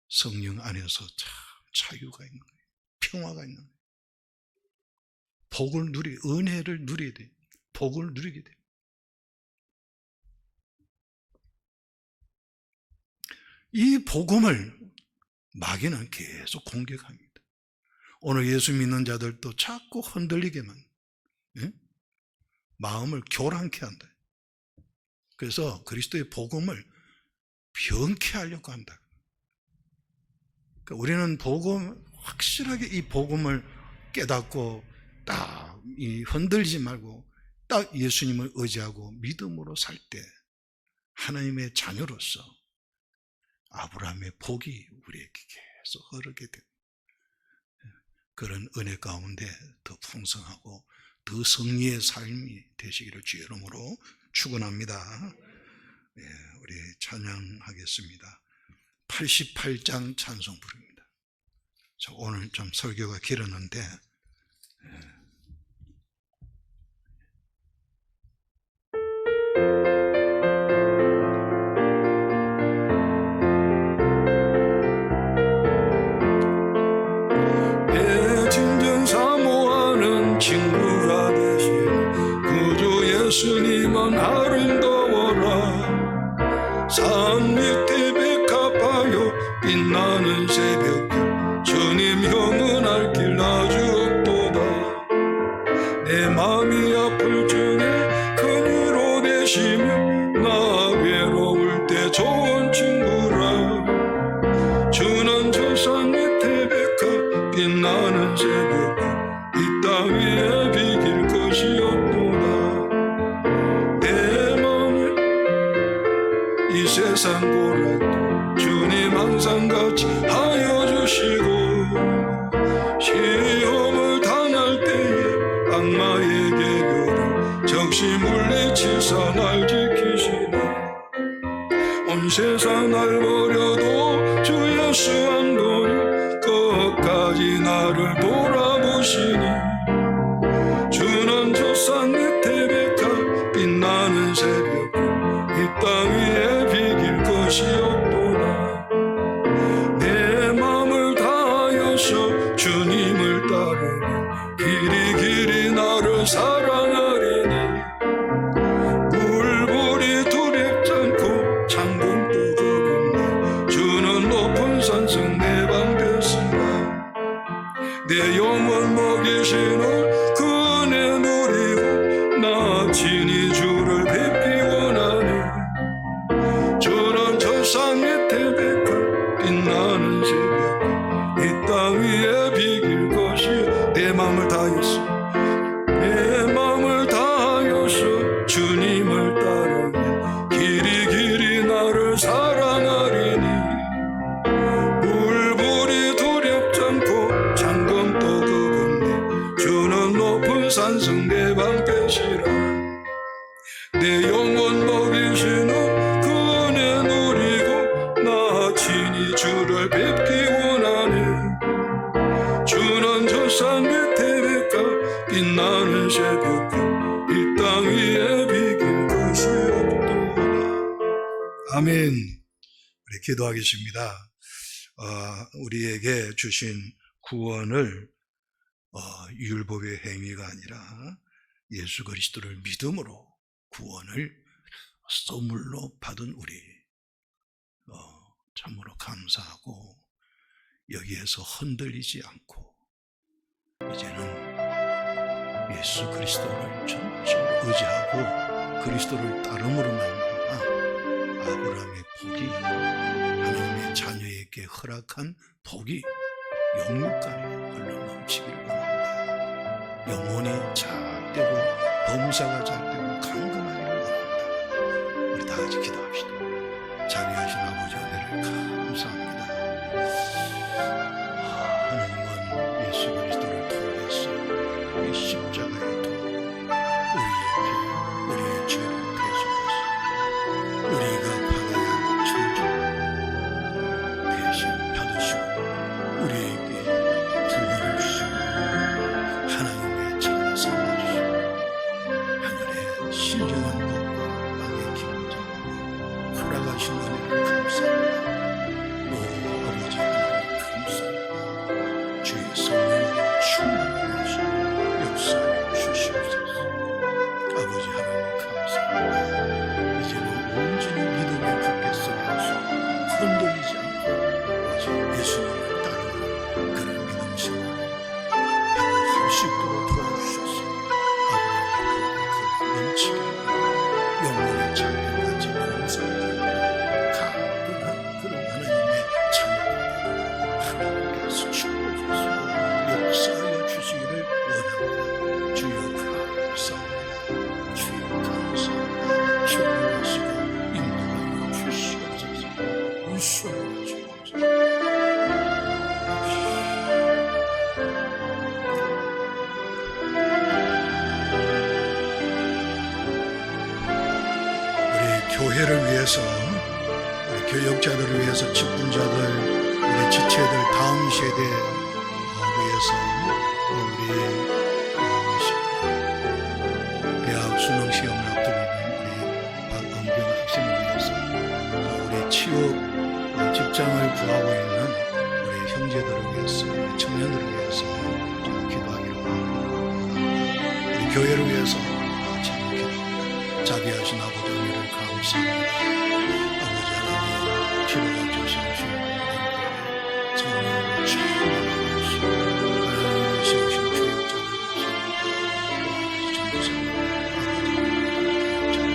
성령 안에서 참 자유가 있는 거예요. 평화가 있는 거예요. 은혜를 누리게 돼요. 복을 누리게 돼요. 이 복음을 마귀는 계속 공격합니다. 오늘 예수 믿는 자들도 자꾸 흔들리게만, 마음을 교란케 한다. 그래서 그리스도의 복음을 병케하려고 한다. 그러니까 우리는 확실하게 이 복음을 깨닫고 딱 흔들리지 말고 딱 예수님을 의지하고 믿음으로 살 때 하나님의 자녀로서 아브라함의 복이 우리에게 계속 흐르게 됩니다. 그런 은혜 가운데 더 풍성하고 더 승리의 삶이 되시기를 주의 이름으로 축원합니다. 우리 찬양하겠습니다. 88장 찬송 부릅니다. 오늘 좀 설교가 길었는데 내 진정 사모하는 친구가 되신 구주 예수님은 아름다워라. 산 밑에 백합하여 빛나는 새벽별 주님 형은 알 길 아주 없도다. 내 마음이 아플 주시면 나 외로울 때 좋은 친구라. 주는 조상 밑에 백합 빛나는 새벽 이 따위에 비길 것이 없도다. 내 맘을 이 세상 보라도 주님 항상 같이 하여 주시고, 시험을 당할 때에 악마에게 교를 적시 물리치사 날 지키시네. 온 세상 날 버려도 주 예수 한 분이 끝까지 나를 돌아보시니, 주는 조상 밑에 백합 빛나는 새벽 이 땅 위에 비길 것이 없도다. 내 맘을 다하여서 주님을 따르며 길이 길이 나를 사랑하리니, 물불이 두렵지 않고 창문도 거듭나 주는 높은 산성 내 방패시라. 내 영혼 먹이시는 그 은혜 누리고 나 친히 주를 뵙기 원하네. 주는 조상 밑에 백합 빛나는 새벽 이 땅 위에 비길 것이, 내 맘을 다하여서 주님을 따르며 길이 길이 나를 사랑하리니, 물불이 두렵지 않고 창검도 거듭내 주는 높은 산성 내 방패시라. 내 영혼 먹이시는 그 은혜 누리고 나 친히 주를 뵙기 원하네. 주는 조상 밑에 백합 빛나는 새벽 이 땅 위에 비길 것이 없도다. 아멘. 우리 기도하겠습니다. 우리에게 주신 구원을 율법의 행위가 아니라 예수 그리스도를 믿음으로 구원을 선물로 받은 우리 참으로 감사하고, 여기에서 흔들리지 않고 이제는 예수 그리스도를 전적으로 의지하고 그리스도를 따름으로 말미암아 아브라함의 복이, 하나님의 자녀에게 허락한 복이 영육간에 흘러 넘치기를 원합니다. 영혼이 잘되고 범사가 잘되고 강건하기를 원합니다. 우리 다 같이 기도합시다. 자비하신 아버지 은혜를 감사합니다. 하나님은 예수 그리스도를 통해서 이 십자가의 도, 우리의 피, 우리의 죄를 대속하시고 우리가 받아야 할 저주 대신 받으시고 우리에게 구원을 주시고 하나님의 자녀 삼아주시고 하늘의 신령한 것과 땅의 기름 잡고 허락하신 은혜를 감사합니다. 오 아버지 하나님 감사합니다. 주의 성령으로 충만하게 하시고 역사해 주시옵소서. 아버지 하나님 감사합니다. 이제는 온전히 믿음의 굳게 서서 흔들리지 않고 오직 예수님을 따르는 그런 믿음 생활을 할 수 있도록 도와주셔서 아버지의 넘치게 영혼의 자녀같이 봉사하는 가뿐한 그런 하나님의 자녀가 하나님께서 축복하시고 역사하여 주시기를 원합니다. 주여 감사합니다. 주여 감사합니다. 축복하시고 인도하여 주시옵소서. 유수하여 주옵소서. 우리 교회를 위해서, 우리 교역자들을 위해서, 직분자들, 우리 지체들, 다음 세대 위해서, 우리 대학 수능 시험을 앞두고 있는 우리 박은경 학생을 위해서, 우리 취업 직장을 구하고 있는 우리 형제들을 위해서, 우리 청년들을 위해서 기도하기로 합니다. 우리 교회를 위해서 기도합니다. 자비하신 아버지 은혜를 감사합니다. 아버지 하나님 필요가 주신 주의 성령으로 충만하시고 하나님을 세우신 교역자들, 전도사님, 아버지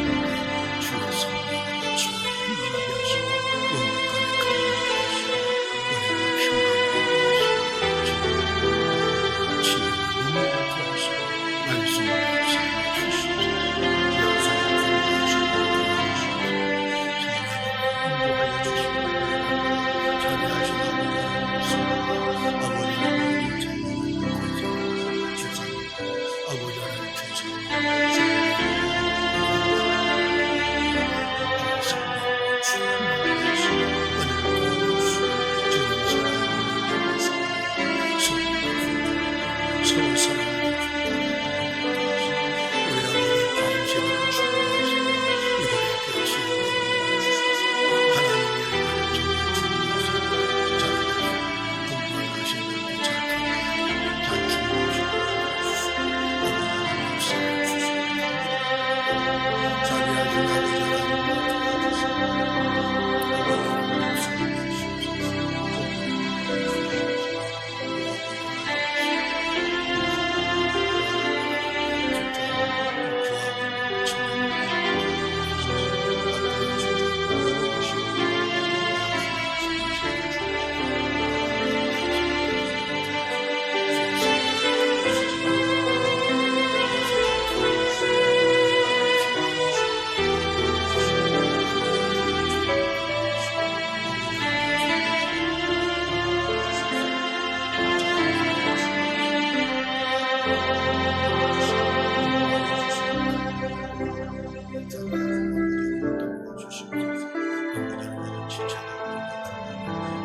주시옵소서. 아버지는 모든 지체들을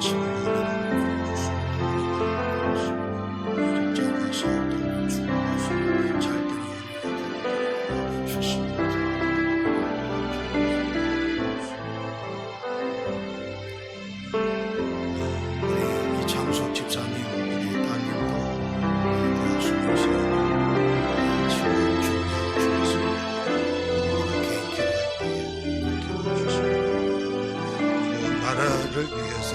친구들을 주시옵소서. 직장과 사업들을 주옵소서. 잘 되는 주시옵소서. 우리 이창숙 집사님, 우리 따님도 대학 수능시험 지금 준비하고 있습니다. 개인 기도할 때에 기도해 주시고 그리고 나라를 위해서